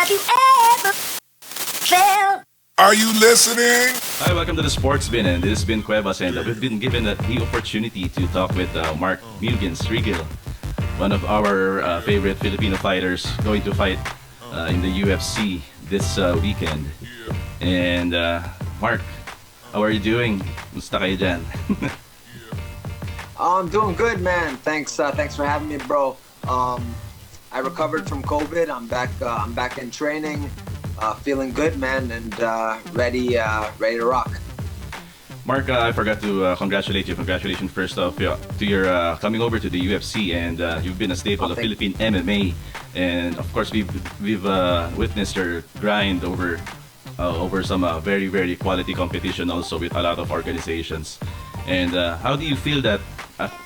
Have you ever felt? Are you listening? Hi, welcome to the Sports Bin, and this has been Cuevas, and we've been given the opportunity to talk with Mark Mugen Striegl, one of our favorite Filipino fighters, going to fight in the UFC this weekend. And Mark, how are you doing? Musta kayo dyan? I'm doing good, man. Thanks for having me, bro. I recovered from COVID. I'm back in training, feeling good, man, and ready to rock. Mark, I forgot to congratulate you. Congratulations first off to your coming over to the UFC, and you've been a staple of Philippine MMA, and of course we've witnessed your grind over some very quality competition, also with a lot of organizations. And how do you feel that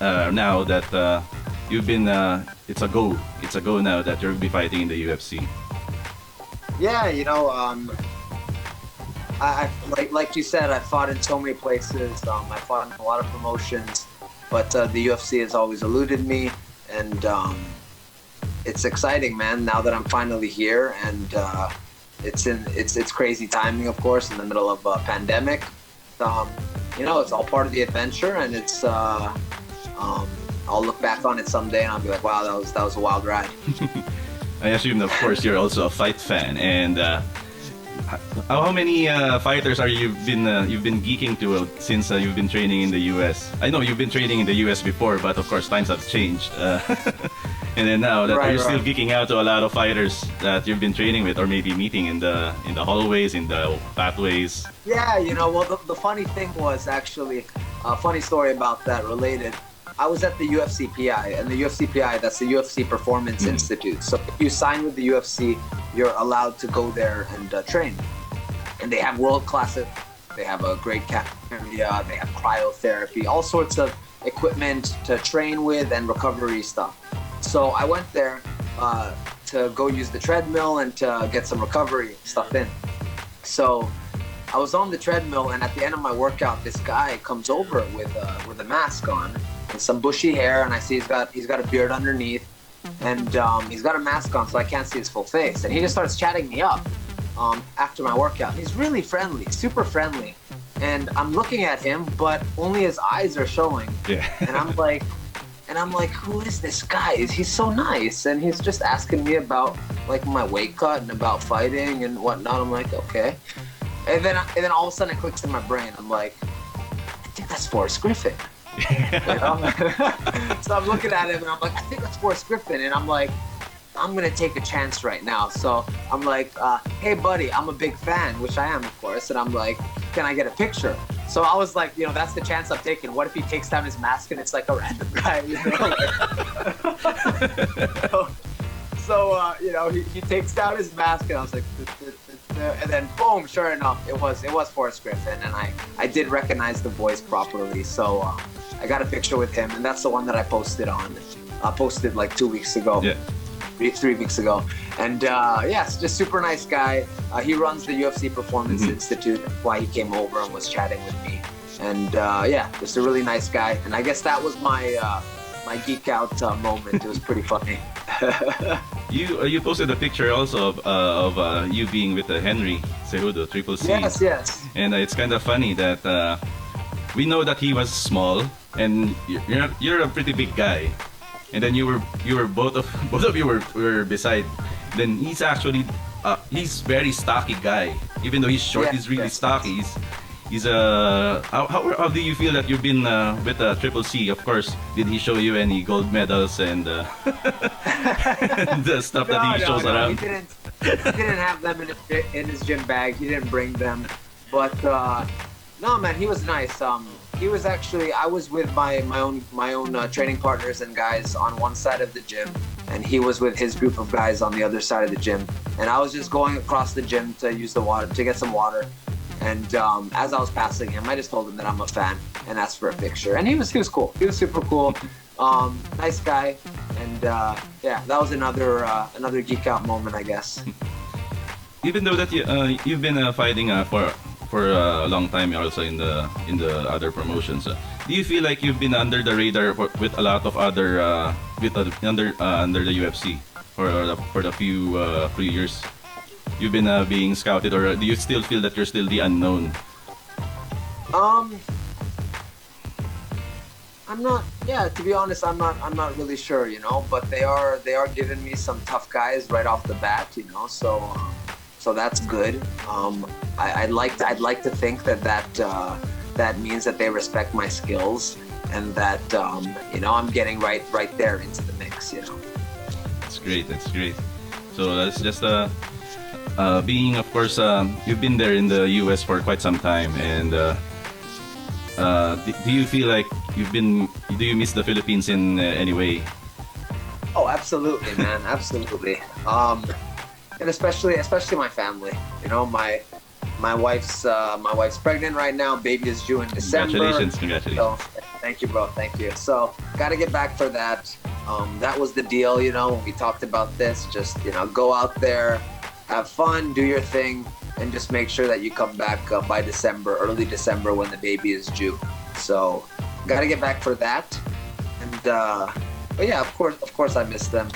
now that you've been it's a go now that you'll be fighting in the UFC? Yeah, I like you said, I fought in so many places. I fought in a lot of promotions, but the UFC has always eluded me, and it's exciting, man. Now that I'm finally here, and it's crazy timing, of course, in the middle of a pandemic. It's all part of the adventure, and it's I'll look back on it someday and I'll be like, wow, that was a wild ride. I assume, of course, you're also a fight fan, and how many fighters you've been geeking to since you've been training in the US? I know you've been training in the US before, but of course times have changed. And then now that are you still geeking out to a lot of fighters that you've been training with, or maybe meeting in the hallways, in the pathways? Yeah, well, the funny thing was actually a funny story about that related. I was at the UFC PI, and the UFC PI, that's the UFC Performance Institute. So if you sign with the UFC, you're allowed to go there and train. And they have world-class, they have a great cafeteria, they have cryotherapy, all sorts of equipment to train with and recovery stuff. So I went there to go use the treadmill and to get some recovery stuff in. So I was on the treadmill, and at the end of my workout, this guy comes over with a mask on and some bushy hair, and I see he's got a beard underneath, and he's got a mask on, so I can't see his full face. And he just starts chatting me up after my workout. He's really friendly, super friendly, and I'm looking at him, but only his eyes are showing. Yeah. And I'm like, who is this guy? He's so nice, and he's just asking me about like my weight cut and about fighting and whatnot. I'm like, okay. And then all of a sudden it clicks in my brain. I'm like, I think that's Forrest Griffin. So I'm looking at him and I'm like, I think that's Forrest Griffin. And I'm like, I'm gonna take a chance right now. So I'm like, hey buddy, I'm a big fan, which I am, of course. And I'm like, can I get a picture? So I was like, that's the chance I'm taking. What if he takes down his mask and it's like a random guy? So he takes down his mask, and I was like, and then boom, sure enough, it was Forrest Griffin, and I did recognize the voice properly. So I got a picture with him, and that's the one that I posted on. I posted like 2 weeks ago. Yeah. 3 weeks ago. And it's just super nice guy. He runs the UFC Performance Institute. That's why he came over and was chatting with me. And just a really nice guy. And I guess that was my my geek out moment. It was pretty funny. You posted a picture also of you being with Henry Cejudo, Triple C. Yes. And it's kind of funny that we know that he was small, and you're a pretty big guy. And then you were both of you were beside. Then he's actually he's very stocky guy. Even though he's short, he's really stocky. He's how do you feel that you've been with Triple C? Of course, did he show you any gold medals and the stuff that he shows around? He didn't have them in his gym bag. He didn't bring them. But no, man, he was nice. He was actually, I was with my own training partners and guys on one side of the gym, and he was with his group of guys on the other side of the gym. And I was just going across the gym to use the water, to get some water. And as I was passing him, I just told him that I'm a fan and asked for a picture. And he was cool. He was super cool. Nice guy. And that was another geek out moment, I guess. Even though that you've been fighting for a long time, also in the other promotions, do you feel like you've been under the radar with a lot of other under the UFC for the few years? you've been being scouted, or do you still feel that you're still the unknown? I'm not. Yeah, to be honest, I'm not. I'm not really sure, you know. But they are giving me some tough guys right off the bat, you know. So that's good. I'd like to think that means that they respect my skills, and that you know, I'm getting right there into the mix, you know. That's great. That's great. So that's just being, of course, you've been there in the U.S. for quite some time, and do you feel like do you miss the Philippines in any way? Oh, absolutely, man, absolutely. And especially my family. You know, my wife's pregnant right now. Baby is due in December. Congratulations. So, thank you, bro. Thank you. So, got to get back for that. That was the deal, you know, when we talked about this. Just, you know, go out there, have fun, do your thing, and just make sure that you come back by December, early December, when the baby is due. So, got to get back for that. And but yeah, of course, I miss them,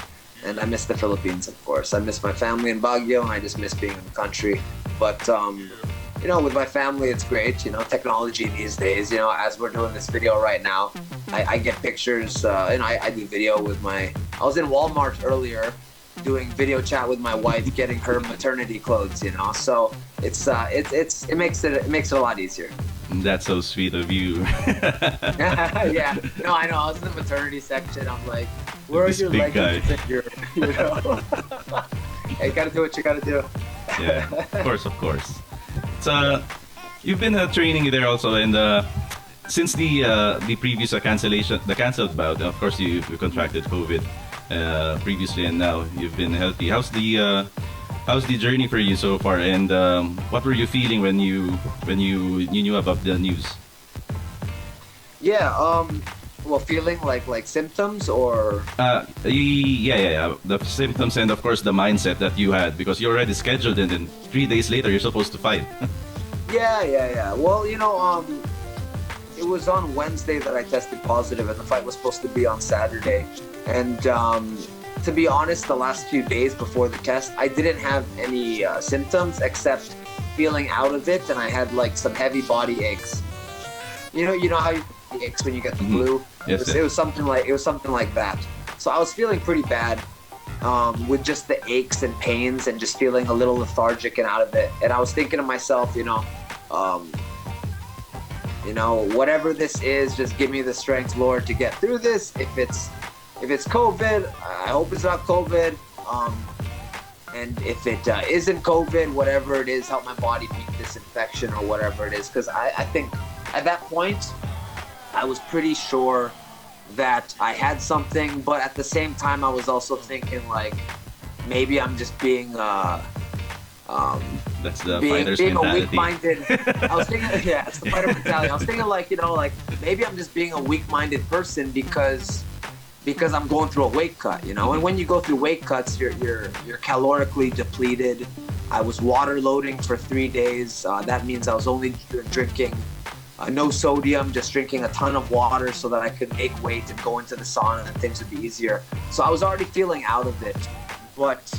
and I miss the Philippines. Of course, I miss my family in Baguio, and I just miss being in the country. But you know, with my family, it's great. You know, technology these days. You know, as we're doing this video right now, I get pictures, and I do video with my. I was in Walmart earlier, doing video chat with my wife, getting her maternity clothes. You know, so it makes it a lot easier. That's so sweet of you. Yeah, no, I know. I was in the maternity section. I'm like, where are This your big leggings? guy. And you know, hey, you gotta do what you gotta do. Yeah, of course. So you've been training there also, and since the previous cancellation, the cancelled bout, of course you contracted COVID previously, and now you've been healthy. How's the journey for you so far, and what were you feeling when you knew about the news? Yeah, well, feeling like symptoms or Yeah. The symptoms, and of course the mindset that you had, because you're already scheduled, and then 3 days later you're supposed to fight. yeah. Well, you know, it was on Wednesday that I tested positive, and the fight was supposed to be on Saturday. And to be honest, the last few days before the test, I didn't have any symptoms except feeling out of it, and I had like some heavy body aches. You know how you aches when you get the flu. Yes, it was something like that. So I was feeling pretty bad, with just the aches and pains, and just feeling a little lethargic and out of it. And I was thinking to myself, you know, whatever this is, just give me the strength, Lord, to get through this. If it's COVID, I hope it's not COVID. And if it isn't COVID, whatever it is, help my body beat this infection or whatever it is. Because I think at that point, I was pretty sure that I had something, but at the same time, I was also thinking like, maybe I'm just being That's the being fighter's a mentality. weak-minded. I was thinking, yeah, it's the fighter mentality. I was thinking like, you know, like maybe I'm just being a weak-minded person because I'm going through a weight cut, you know. And when you go through weight cuts, you're calorically depleted. I was water loading for 3 days. That means I was only drinking no sodium, just drinking a ton of water so that I could make weight and go into the sauna and things would be easier. So I was already feeling out of it, but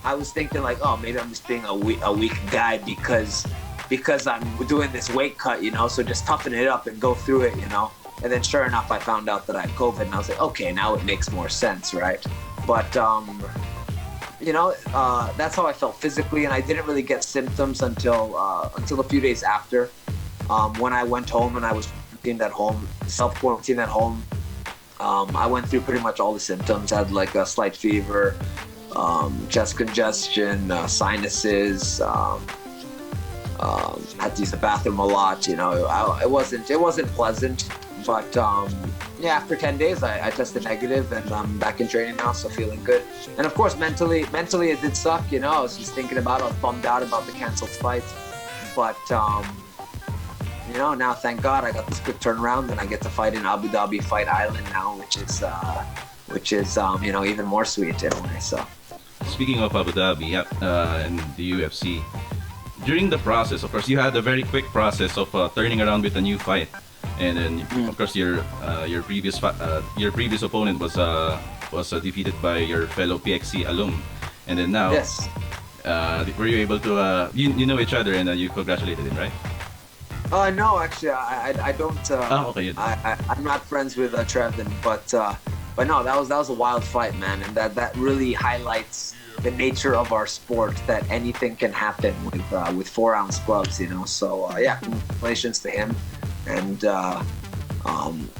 I was thinking like, oh, maybe I'm just being a weak guy because I'm doing this weight cut, you know. So just toughen it up and go through it, you know. And then sure enough, I found out that I had COVID, and I was like, okay, now it makes more sense, right? But you know, that's how I felt physically, and I didn't really get symptoms until a few days after. When I went home and I was self-quarantined at home, I went through pretty much all the symptoms. I had like a slight fever, chest congestion, sinuses, had to use the bathroom a lot, you know. It wasn't pleasant, but yeah, after 10 days I tested negative, and I'm back in training now, so feeling good. And of course mentally it did suck, you know. I was just thinking about it. I was bummed out about the canceled fight, but you know, now thank God I got this quick turnaround, and I get to fight in Abu Dhabi Fight Island now, which is you know, even more sweet in a way. So Speaking of Abu Dhabi and the UFC, during the process, of course, you had a very quick process of turning around with a new fight, and then of course your previous opponent was defeated by your fellow PXC alum, and then now yes, Were you able to? You know each other and you congratulated him, right? No, actually, I don't. Okay. I'm not friends with Trevin, but no, that was a wild fight, man, and that really highlights the nature of our sport, that anything can happen with 4-ounce gloves, you know. So yeah, congratulations to him, and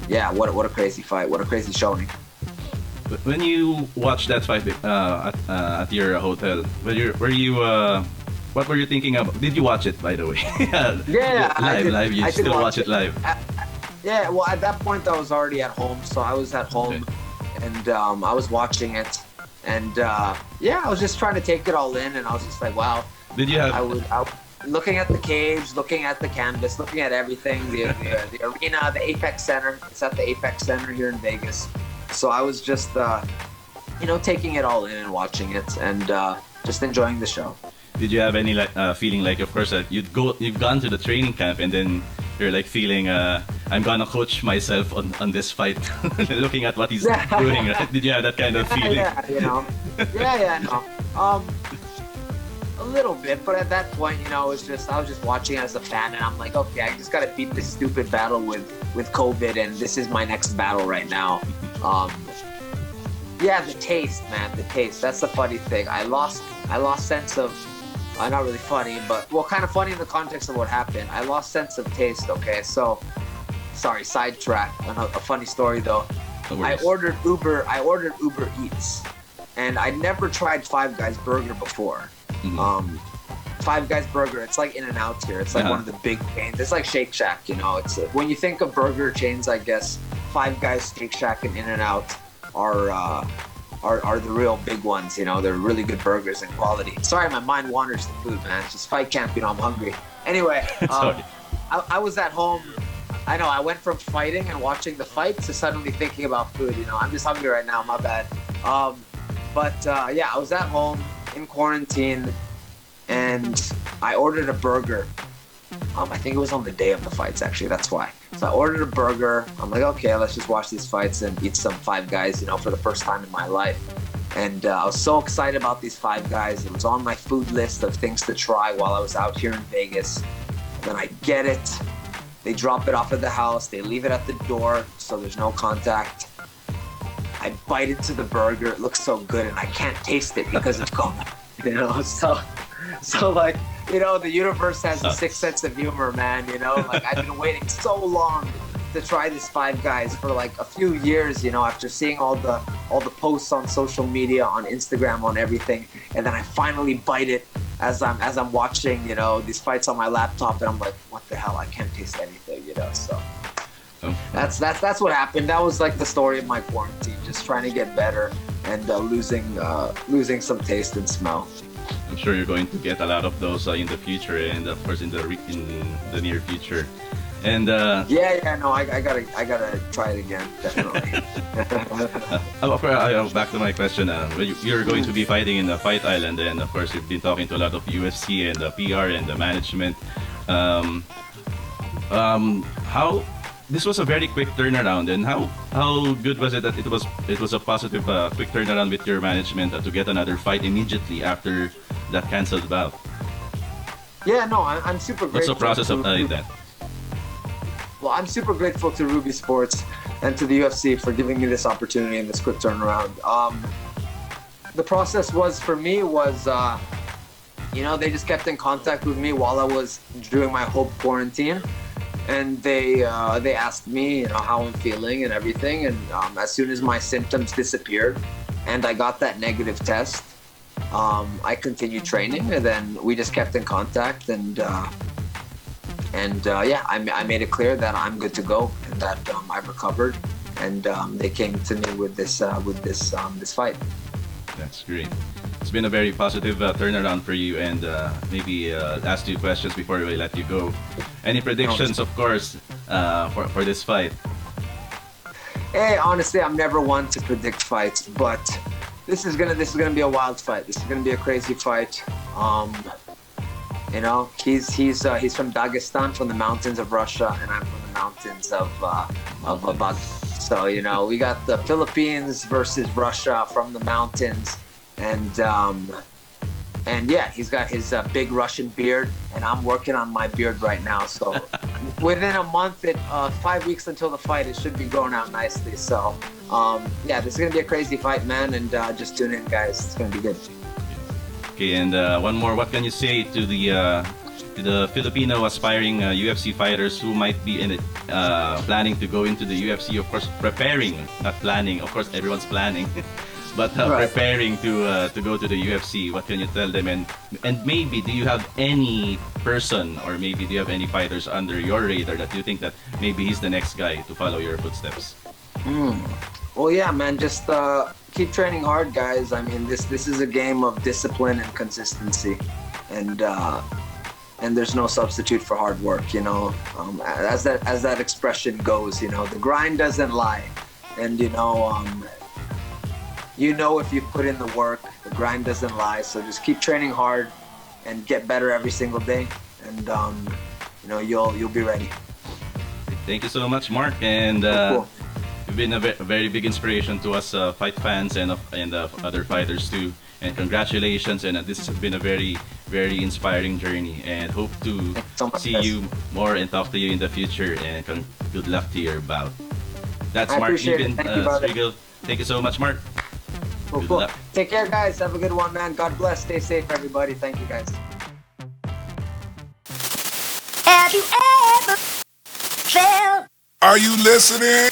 yeah, what a crazy fight, what a crazy showing. When you watched that fight at your hotel, were you what were you thinking of? Did you watch it, by the way? Yeah, live. You I did still watch it live? Yeah, well, at that point I was already at home, so I was at home, and I was watching it, and yeah, I was just trying to take it all in, and I was just like, wow. Did you have? I was looking at the cage, looking at the canvas, looking at everything, the arena, the Apex Center. It's at the Apex Center here in Vegas. So I was just, taking it all in and watching it, and just enjoying the show. Did you have any feeling like, of course, that you've gone to the training camp and then you're like feeling, I'm gonna coach myself on this fight, looking at what he's doing, right? Did you have that kind of feeling? A little bit, but at that point, I was just watching as a fan, and I'm like, okay, I just gotta beat this stupid battle with COVID, and this is my next battle right now. Yeah, the taste, man, the taste. That's the funny thing. I lost sense of, not really funny, but well, kind of funny in the context of what happened. I lost sense of taste. Okay, so sorry, sidetrack. A funny story though. I ordered Uber Eats, and I never tried Five Guys Burger before. Mm-hmm. Five Guys Burger, it's like In-N-Out here. It's like one of the big chains. It's like Shake Shack, It's when you think of burger chains, I guess Five Guys, Shake Shack, and In-N-Out are the real big ones. They're really good burgers and quality. Sorry, my mind wanders to food, man. It's just fight camp. I'm hungry. Anyway, I was at home. I know I went from fighting and watching the fight to suddenly thinking about food. I'm just hungry right now. My bad. But yeah, I was at home in quarantine, and I ordered a burger. I think it was on the day of the fights, actually. That's why. So I ordered a burger. I'm like, okay, let's just watch these fights and eat some Five Guys, for the first time in my life. And I was so excited about these Five Guys. It was on my food list of things to try while I was out here in Vegas. And then I get it. They drop it off at the house. They leave it at the door, so there's no contact. I bite into the burger. It looks so good, and I can't taste it because of COVID. So like, the universe has a sixth sense of humor, man. Like I've been waiting so long to try this Five Guys for like a few years. After seeing all the posts on social media, on Instagram, on everything, and then I finally bite it as I'm watching, these fights on my laptop, and I'm like, what the hell? I can't taste anything, So. That's what happened. That was like the story of my quarantine, just trying to get better and losing some taste and smell. I'm sure you're going to get a lot of those in the future, and of course in the near future. And no, I gotta try it again, definitely. Back to my question. You're going to be fighting in the Fight Island, and of course you've been talking to a lot of UFC and the PR and the management. How this was a very quick turnaround, and how good was it that it was a positive quick turnaround with your management to get another fight immediately after that canceled bout? Yeah, no, I'm super grateful. What's the process of that? Well, I'm super grateful to Ruby Sports and to the UFC for giving me this opportunity and this quick turnaround. The process was they just kept in contact with me while I was doing my whole quarantine. And they asked me, how I'm feeling and everything. And as soon as my symptoms disappeared and I got that negative test, I continued training, and then we just kept in contact. And yeah, I made it clear that I'm good to go and that I've recovered. And they came to me with this fight. That's great. It's been a very positive turnaround for you, and maybe ask you questions before we let you go. Any predictions, of course, for this fight? Hey, honestly, I'm never one to predict fights, but this is gonna be a wild fight. This is gonna be a crazy fight. He's from Dagestan, from the mountains of Russia, and I'm from the mountains of Bout. So we got the Philippines versus Russia from the mountains. And And yeah, he's got his big Russian beard, and I'm working on my beard right now. So within a month, 5 weeks until the fight, it should be growing out nicely. So yeah, this is gonna be a crazy fight, man. And just tune in, guys. It's gonna be good. Okay, and one more. What can you say to the Filipino aspiring UFC fighters who might be in it, planning to go into the UFC? Of course, preparing, not planning. Of course, everyone's planning. But Right. preparing to go to the UFC, what can you tell them? And maybe do you have any person, or maybe do you have any fighters under your radar that you think that maybe he's the next guy to follow your footsteps? Well, yeah, man. Just keep training hard, guys. I mean, this is a game of discipline and consistency, and there's no substitute for hard work. You know, as that expression goes, you know, the grind doesn't lie, and you know if you put in the work, the grind doesn't lie. So just keep training hard and get better every single day, and you'll be ready. Thank you so much, Mark, and Cool. you've been a very big inspiration to us fight fans and other fighters too. And congratulations, and this has been a very inspiring journey. And hope to so much, see guys. you more and talk to you in the future. And good luck to your bout. That's I Mark appreciate it. Mugen Thank you, brother. Striegl. Thank you so much, Mark. Cool, Good cool. luck. Take care, guys. Have a good one, man. God bless. Stay safe, everybody. Thank you, guys. Have you ever felt? Are you listening?